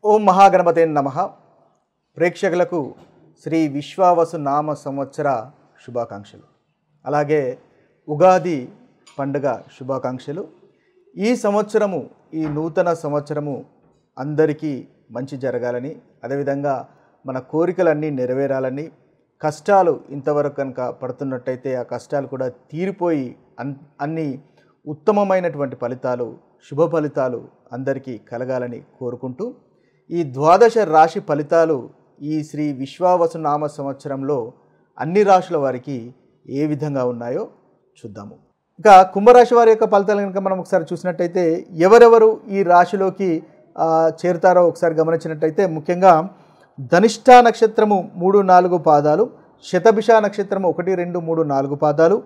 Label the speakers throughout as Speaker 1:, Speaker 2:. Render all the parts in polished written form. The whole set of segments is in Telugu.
Speaker 1: ఓం మహాగణపతే నమః. ప్రేక్షకులకు శ్రీ విశ్వావసు నామ సంవత్సర శుభాకాంక్షలు, అలాగే ఉగాది పండుగ శుభాకాంక్షలు. ఈ సంవత్సరము, ఈ నూతన సంవత్సరము అందరికీ మంచి జరగాలని, అదేవిధంగా మన కోరికలన్నీ నెరవేరాలని, కష్టాలు ఇంతవరకు కనుక పడుతున్నట్టయితే ఆ కష్టాలు కూడా తీరిపోయి అన్ని ఉత్తమమైనటువంటి ఫలితాలు, శుభ ఫలితాలు అందరికీ కలగాలని కోరుకుంటూ, ఈ ద్వాదశ రాశి ఫలితాలు ఈ శ్రీ విశ్వావసు నామ సంవత్సరంలో అన్ని రాశుల వారికి ఏ విధంగా ఉన్నాయో చూద్దాము. ఇక కుంభరాశి వారి యొక్క ఫలితాలు కనుక మనం ఒకసారి చూసినట్టయితే ఎవరెవరు ఈ రాశిలోకి చేరుతారో ఒకసారి గమనించినట్టయితే, ముఖ్యంగా ధనిష్ఠా నక్షత్రము 3-4 పాదాలు, శతభిష నక్షత్రము 1, 2, 3, 4 పాదాలు,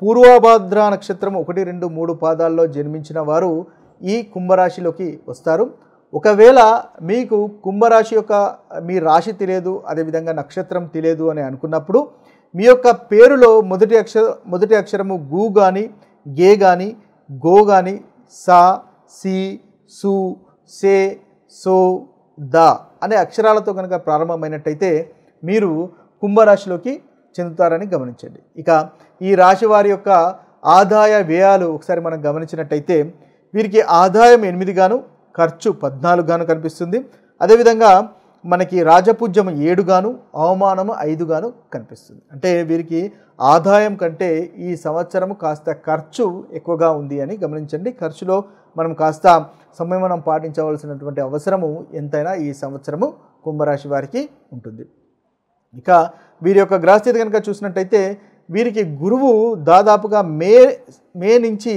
Speaker 1: పూర్వభాద్ర నక్షత్రము 1, 2, 3 పాదాల్లో జన్మించిన వారు ఈ కుంభరాశిలోకి వస్తారు. ఒకవేళ మీకు కుంభరాశి యొక్క మీ రాశి తెలియదు, అదేవిధంగా నక్షత్రం తెలియదు అని అనుకున్నప్పుడు మీ యొక్క పేరులో మొదటి అక్షరము గు కానీ, గే కానీ, గో కానీ, సా, సి, సు, సే, సో, ద అనే అక్షరాలతో కనుక ప్రారంభమైనట్టయితే మీరు కుంభరాశిలోకి చెందుతారని గమనించండి. ఇక ఈ రాశి వారి యొక్క ఆదాయ వ్యయాలు ఒకసారి మనం గమనించినట్టయితే వీరికి ఆదాయం 8 గాను, ఖర్చు 14 గాను కనిపిస్తుంది. అదేవిధంగా మనకి రాజపూజ్యం 7 గాను, అవమానము 5 గాను కనిపిస్తుంది. అంటే వీరికి ఆదాయం కంటే ఈ సంవత్సరము కాస్త ఖర్చు ఎక్కువగా ఉంది అని గమనించండి. ఖర్చులో మనం కాస్త సంయమనం పాటించవలసినటువంటి అవసరము ఎంతైనా ఈ సంవత్సరము కుంభరాశి వారికి ఉంటుంది. ఇక వీరి యొక్క గ్రహస్థితి కనుక చూసినట్టయితే వీరికి గురువు దాదాపుగా మే నుంచి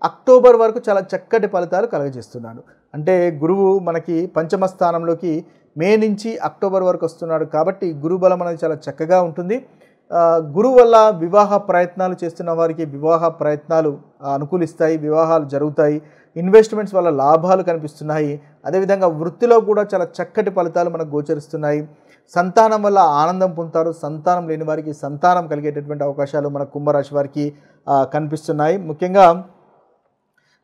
Speaker 1: అక్టోబర్ వరకు చాలా చక్కటి ఫలితాలు కలుగజేస్తున్నాడు. అంటే గురువు మనకి పంచమ స్థానంలోకి మే నుంచి అక్టోబర్ వరకు వస్తున్నాడు కాబట్టి గురు బలం అనేది చాలా చక్కగా ఉంటుంది. గురువు వల్ల వివాహ ప్రయత్నాలు చేస్తున్న వారికి వివాహ ప్రయత్నాలు అనుకూలిస్తాయి, వివాహాలు జరుగుతాయి. ఇన్వెస్ట్మెంట్స్ వల్ల లాభాలు కనిపిస్తున్నాయి. అదేవిధంగా వృత్తిలో కూడా చాలా చక్కటి ఫలితాలు మనకు గోచరిస్తున్నాయి. సంతానం వల్ల ఆనందం పొందుతారు. సంతానం లేని వారికి సంతానం కలిగేటటువంటి అవకాశాలు మన కుంభరాశి వారికి కనిపిస్తున్నాయి. ముఖ్యంగా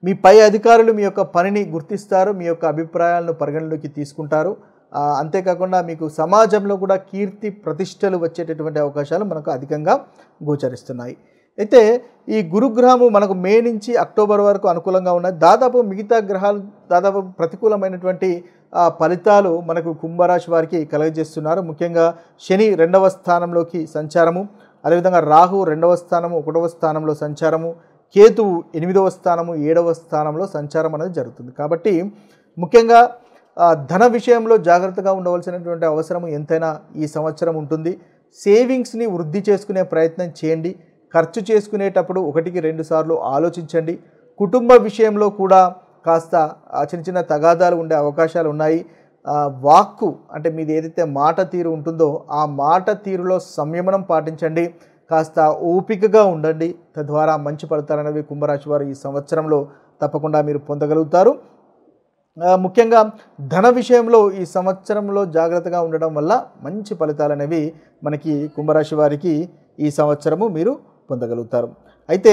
Speaker 1: మీ పై అధికారులు మీ యొక్క పనిని గుర్తిస్తారు, మీ యొక్క అభిప్రాయాలను పరిగణలోకి తీసుకుంటారు. అంతేకాకుండా మీకు సమాజంలో కూడా కీర్తి ప్రతిష్టలు వచ్చేటటువంటి అవకాశాలు మనకు అధికంగా గోచరిస్తున్నాయి. అయితే ఈ గురుగ్రహము మనకు మే నుంచి అక్టోబర్ వరకు అనుకూలంగా ఉన్నాయి. దాదాపు మిగతా గ్రహాలు దాదాపు ప్రతికూలమైనటువంటి ఫలితాలు మనకు కుంభరాశి వారికి కలుగజేస్తున్నారు. ముఖ్యంగా శని 2వ స్థానంలోకి సంచారము, అదేవిధంగా రాహు 2వ స్థానము 1వ స్థానంలో సంచారము, కేతువు 8వ స్థానము 7వ స్థానంలో సంచారం అనేది జరుగుతుంది. కాబట్టి ముఖ్యంగా ధన విషయంలో జాగ్రత్తగా ఉండవలసినటువంటి అవసరం ఎంతైనా ఈ సంవత్సరం ఉంటుంది. సేవింగ్స్ని వృద్ధి చేసుకునే ప్రయత్నం చేయండి. ఖర్చు చేసుకునేటప్పుడు 1-2 సార్లు ఆలోచించండి. కుటుంబ విషయంలో కూడా కాస్త చిన్న చిన్న తగాదాలు ఉండే అవకాశాలు ఉన్నాయి. వాక్కు అంటే మీది ఏదైతే మాట తీరు ఉంటుందో ఆ మాట తీరులో సంయమనం పాటించండి. కాస్త ఓపికగా ఉండండి. తద్వారా మంచి ఫలితాలు అనేవి కుంభరాశి వారు ఈ సంవత్సరంలో తప్పకుండా మీరు పొందగలుగుతారు. ముఖ్యంగా ధన విషయంలో ఈ సంవత్సరంలో జాగ్రత్తగా ఉండడం వల్ల మంచి ఫలితాలు అనేవి మనకి కుంభరాశి వారికి ఈ సంవత్సరము మీరు పొందగలుగుతారు. అయితే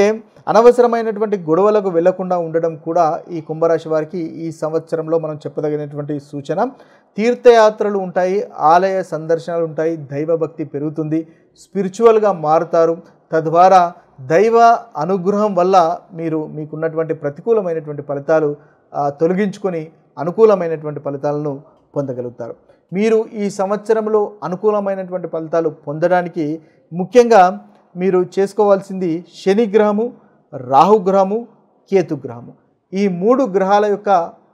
Speaker 1: అనవసరమైనటువంటి గొడవలకు వెళ్లకుండా ఉండడం కూడా ఈ కుంభరాశి వారికి ఈ సంవత్సరంలో మనం చెప్పదగినటువంటి సూచన. తీర్థయాత్రలు ఉంటాయి, ఆలయ సందర్శనలు ఉంటాయి, దైవభక్తి పెరుగుతుంది, స్పిరిచువల్గా మారుతారు. తద్వారా దైవ అనుగ్రహం వల్ల మీకున్నటువంటి ప్రతికూలమైనటువంటి ఫలితాలు తొలగించుకొని అనుకూలమైనటువంటి ఫలితాలను పొందగలుగుతారు. మీరు ఈ సంవత్సరంలో అనుకూలమైనటువంటి ఫలితాలు పొందడానికి ముఖ్యంగా మీరు చేసుకోవాల్సింది శనిగ్రహము, రాహుగ్రహము, కేతుగ్రహము ఈ 3 గ్రహాల యొక్క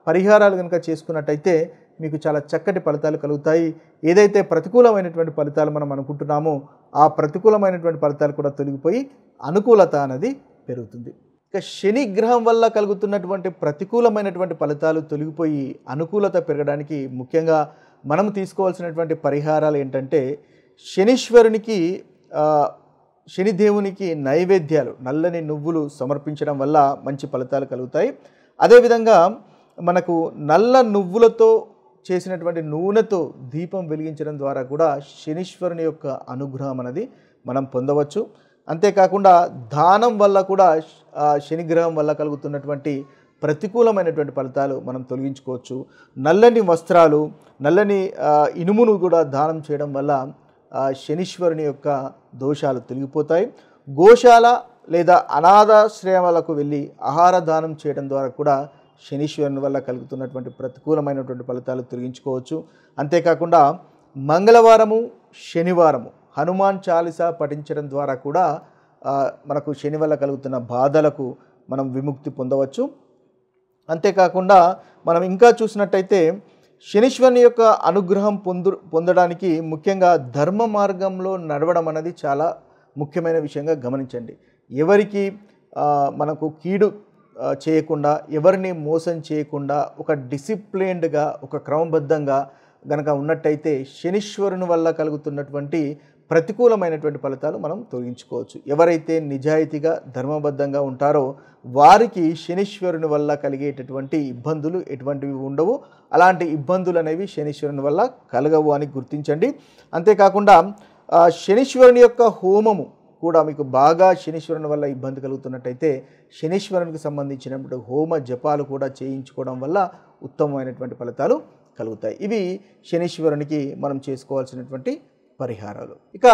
Speaker 1: పరిహారాలు కనుక చేసుకున్నట్టయితే మీకు చాలా చక్కటి ఫలితాలు కలుగుతాయి. ఏదైతే ప్రతికూలమైనటువంటి ఫలితాలు మనం అనుకుంటున్నామో ఆ ప్రతికూలమైనటువంటి ఫలితాలు కూడా తొలగిపోయి అనుకూలత అనేది పెరుగుతుంది. ఇక శని గ్రహం వల్ల కలుగుతున్నటువంటి ప్రతికూలమైనటువంటి ఫలితాలు తొలగిపోయి అనుకూలత పెరగడానికి ముఖ్యంగా మనం తీసుకోవాల్సినటువంటి పరిహారాలు ఏంటంటే, శనిదేవునికి నైవేద్యాలు, నల్లని నువ్వులు సమర్పించడం వల్ల మంచి ఫలితాలు కలుగుతాయి. అదేవిధంగా మనకు నల్ల నువ్వులతో చేసినటువంటి నూనెతో దీపం వెలిగించడం ద్వారా కూడా శనీశ్వరుని యొక్క అనుగ్రహం అనేది మనం పొందవచ్చు. అంతేకాకుండా దానం వల్ల కూడా శనిగ్రహం వల్ల కలుగుతున్నటువంటి ప్రతికూలమైనటువంటి ఫలితాలు మనం తొలగించుకోవచ్చు. నల్లని వస్త్రాలు, నల్లని ఇనుమును కూడా దానం చేయడం వల్ల శనీశ్వరుని యొక్క దోషాలు తొలగిపోతాయి. గోశాల లేదా అనాథాశ్రయాలకు వెళ్ళి ఆహార దానం చేయడం ద్వారా కూడా శనీశ్వరుని వల్ల కలుగుతున్నటువంటి ప్రతికూలమైనటువంటి ఫలితాలు తొలగించుకోవచ్చు. అంతేకాకుండా మంగళవారము, శనివారము హనుమాన్ చాలీసా పఠించడం ద్వారా కూడా మనకు శని వల్ల కలుగుతున్న బాధలకు మనం విముక్తి పొందవచ్చు. అంతేకాకుండా మనం ఇంకా చూసినట్టయితే శనీశ్వరుని యొక్క అనుగ్రహం పొందడానికి ముఖ్యంగా ధర్మ మార్గంలో నడవడం అనేది చాలా ముఖ్యమైన విషయంగా గమనించండి. ఎవరికి మనకు కీడు చేయకుండా, ఎవరిని మోసం చేయకుండా ఒక డిసిప్లిన్డ్గా, ఒక క్రమబద్ధంగా గనక ఉన్నట్టయితే శనీశ్వరుని వల్ల కలుగుతున్నటువంటి ప్రతికూలమైనటువంటి ఫలితాలు మనం తొలగించుకోవచ్చు. ఎవరైతే నిజాయితీగా ధర్మబద్ధంగా ఉంటారో వారికి శనీశ్వరుని వల్ల కలిగేటటువంటి ఇబ్బందులు ఎటువంటివి ఉండవు. అలాంటి ఇబ్బందులు అనేవి శనీశ్వరుని వల్ల కలగవు అని గుర్తించండి. అంతేకాకుండా శనీశ్వరుని యొక్క హోమము కూడా మీకు బాగా శనీశ్వరుని వల్ల ఇబ్బంది కలుగుతున్నట్టయితే శనీశ్వరునికి సంబంధించినటువంటి హోమ జపాలు కూడా చేయించుకోవడం వల్ల ఉత్తమమైనటువంటి ఫలితాలు కలుగుతాయి. ఇవి శనీశ్వరునికి మనం చేసుకోవాల్సినటువంటి పరిహారాలు. ఇక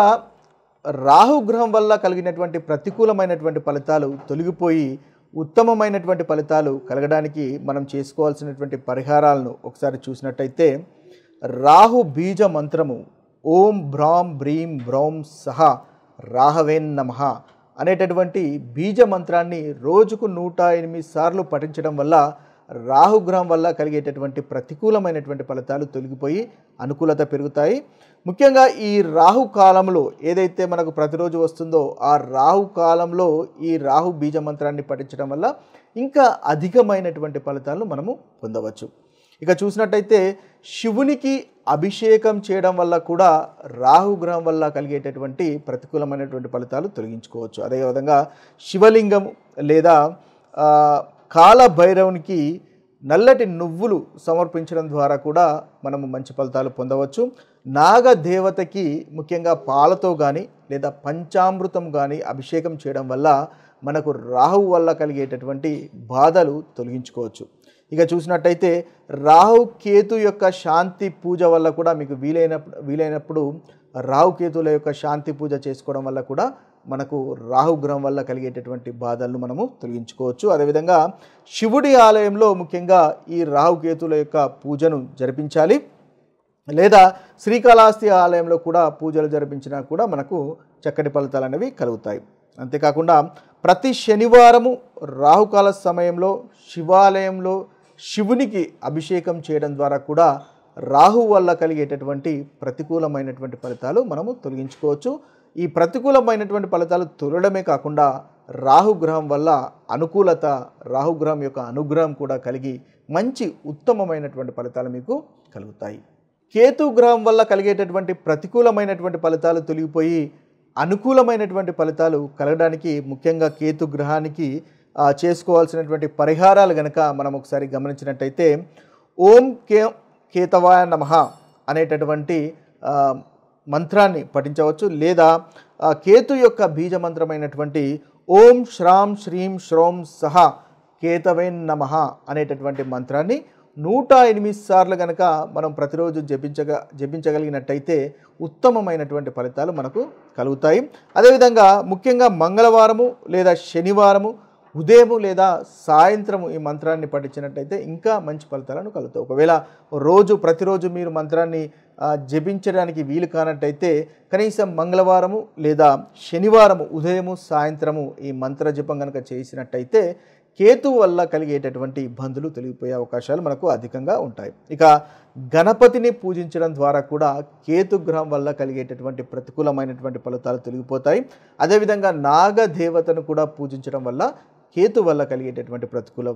Speaker 1: రాహుగ్రహం వల్ల కలిగినటువంటి ప్రతికూలమైనటువంటి ఫలితాలు తొలగిపోయి ఉత్తమమైనటువంటి ఫలితాలు కలగడానికి మనం చేసుకోవాల్సినటువంటి పరిహారాలను ఒకసారి చూసినట్టయితే రాహు బీజ మంత్రము ఓం భ్రాం బ్రీం బ్రౌం సహ రాహవేన్ నమః అనేటటువంటి బీజ మంత్రాన్ని రోజుకు 108 సార్లు పఠించడం వల్ల రాహుగ్రహం వల్ల కలిగేటటువంటి ప్రతికూలమైనటువంటి ఫలితాలు తొలగిపోయి అనుకూలత పెరుగుతాయి. ముఖ్యంగా ఈ రాహు కాలంలో ఏదైతే మనకు ప్రతిరోజు వస్తుందో ఆ రాహు కాలంలో ఈ రాహు బీజ మంత్రాన్ని పఠించడం వల్ల ఇంకా అధికమైనటువంటి ఫలితాలను మనము పొందవచ్చు. ఇక చూసినట్టయితే శివునికి అభిషేకం చేయడం వల్ల కూడా రాహుగ్రహం వల్ల కలిగేటటువంటి ప్రతికూలమైనటువంటి ఫలితాలు తొలగించుకోవచ్చు. అదేవిధంగా శివలింగం లేదా కాలభైరవునికి నల్లటి నువ్వులు సమర్పించడం ద్వారా కూడా మనము మంచి ఫలితాలు పొందవచ్చు. నాగదేవతకి ముఖ్యంగా పాలతో కానీ లేదా పంచామృతం కానీ అభిషేకం చేయడం వల్ల మనకు రాహువు వల్ల కలిగేటటువంటి బాధలు తొలగించుకోవచ్చు. ఇక చూసినట్టయితే రాహుకేతు యొక్క శాంతి పూజ వల్ల కూడా మీకు వీలైనప్పుడు రాహుకేతుల యొక్క శాంతి పూజ చేసుకోవడం వల్ల కూడా మనకు రాహుగ్రహం వల్ల కలిగేటటువంటి బాధలను మనము తొలగించుకోవచ్చు. అదేవిధంగా శివుడి ఆలయంలో ముఖ్యంగా ఈ రాహుకేతుల యొక్క పూజను జరిపించాలి. లేదా శ్రీకాళహస్తి ఆలయంలో కూడా పూజలు జరిపించినా కూడా మనకు చక్కటి ఫలితాలు అనేవి కలుగుతాయి. అంతేకాకుండా ప్రతి శనివారము రాహుకాల సమయంలో శివాలయంలో శివునికి అభిషేకం చేయడం ద్వారా కూడా రాహు వల్ల కలిగేటటువంటి ప్రతికూలమైనటువంటి ఫలితాలు మనము తొలగించుకోవచ్చు. ఈ ప్రతికూలమైనటువంటి ఫలితాలు తొలగడమే కాకుండా రాహుగ్రహం వల్ల అనుకూలత, రాహుగ్రహం యొక్క అనుగ్రహం కూడా కలిగి మంచి ఉత్తమమైనటువంటి ఫలితాలు మీకు కలుగుతాయి. కేతుగ్రహం వల్ల కలిగేటటువంటి ప్రతికూలమైనటువంటి ఫలితాలు తొలగిపోయి అనుకూలమైనటువంటి ఫలితాలు కలగడానికి ముఖ్యంగా కేతుగ్రహానికి చేసుకోవాల్సినటువంటి పరిహారాలు గనక మనం ఒకసారి గమనించినట్టయితే ఓం కేతవాయ నమః అనేటటువంటి మంత్రాన్ని పఠించవచ్చు. లేదా కేతు యొక్క బీజ మంత్రమైనటువంటి ఓం శ్రాం శ్రీం శ్రౌం సహ కేతవేన్ నమః అనేటటువంటి మంత్రాన్ని 108 సార్లు కనుక మనం ప్రతిరోజు జపించగలిగినట్టయితే ఉత్తమమైనటువంటి ఫలితాలు మనకు కలుగుతాయి. అదేవిధంగా ముఖ్యంగా మంగళవారము లేదా శనివారము ఉదయము లేదా సాయంత్రము ఈ మంత్రాన్ని పఠించినట్టయితే ఇంకా మంచి ఫలితాలను కలుగుతాయి. ఒకవేళ ప్రతిరోజు మీరు మంత్రాన్ని జపించడానికి వీలు కానట్టయితే కనీసం మంగళవారము లేదా శనివారము ఉదయము సాయంత్రము ఈ మంత్ర జపం కనుక చేసినట్టయితే కేతు వల్ల కలిగేటటువంటి ఇబ్బందులు తొలగిపోయే అవకాశాలు మనకు అధికంగా ఉంటాయి. ఇక గణపతిని పూజించడం ద్వారా కూడా కేతుగ్రహం వల్ల కలిగేటటువంటి ప్రతికూలమైనటువంటి ఫలితాలు తొలగిపోతాయి. అదేవిధంగా నాగదేవతను కూడా పూజించడం వల్ల కేతు వల్ల కలిగేటటువంటి ప్రతికూల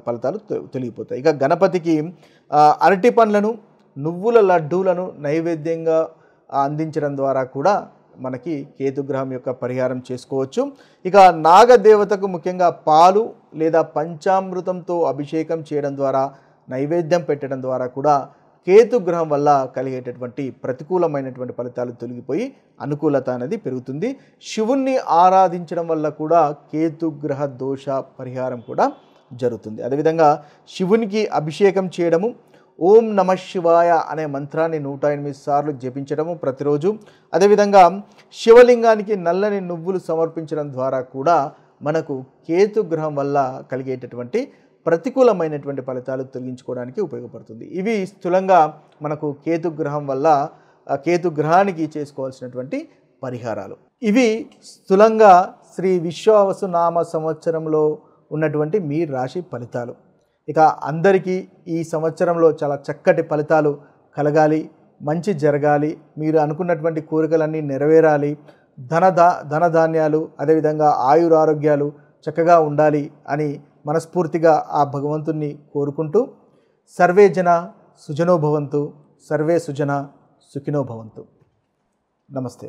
Speaker 1: ఫలితాలు తొలగిపోతాయి. ఇక గణపతికి అరటి పండ్లను, నువ్వుల లడ్డూలను నైవేద్యంగా అందించడం ద్వారా కూడా మనకి కేతుగ్రహం యొక్క పరిహారం చేసుకోవచ్చు. ఇక నాగదేవతకు ముఖ్యంగా పాలు లేదా పంచామృతంతో అభిషేకం చేయడం ద్వారా, నైవేద్యం పెట్టడం ద్వారా కూడా కేతుగ్రహం వల్ల కలిగేటటువంటి ప్రతికూలమైనటువంటి ఫలితాలు తొలగిపోయి అనుకూలత అనేది పెరుగుతుంది. శివుణ్ణి ఆరాధించడం వల్ల కూడా కేతుగ్రహ దోష పరిహారం కూడా జరుగుతుంది. అదేవిధంగా శివునికి అభిషేకం చేయడము, ఓం నమ శివాయ అనే మంత్రాన్ని 108 సార్లు జపించడము ప్రతిరోజు. అదేవిధంగా శివలింగానికి నల్లని నువ్వులు సమర్పించడం ద్వారా కూడా మనకు కేతు గ్రహం వల్ల కలిగేటటువంటి ప్రతికూలమైనటువంటి ఫలితాలు తొలగించుకోవడానికి ఉపయోగపడుతుంది. ఇవి స్థూలంగా మనకు కేతు గ్రహం వల్ల కేతు గ్రహానికి చేసుకోవాల్సినటువంటి పరిహారాలు. ఇవి స్థూలంగా శ్రీ విశ్వావసు నామ సంవత్సరంలో ఉన్నటువంటి మీ రాశి ఫలితాలు. ఇక అందరికీ ఈ సంవత్సరంలో చాలా చక్కటి ఫలితాలు కలగాలి, మంచి జరగాలి, మీరు అనుకున్నటువంటి కోరికలన్నీ నెరవేరాలి, ధనధాన్యాలు అదేవిధంగా ఆయురారోగ్యాలు చక్కగా ఉండాలి అని మనస్ఫూర్తిగా ఆ భగవంతుణ్ణి కోరుకుంటూ, సర్వే జన సుజనో భవంతు, సర్వే సుజన సుఖినో భవంతు. నమస్తే.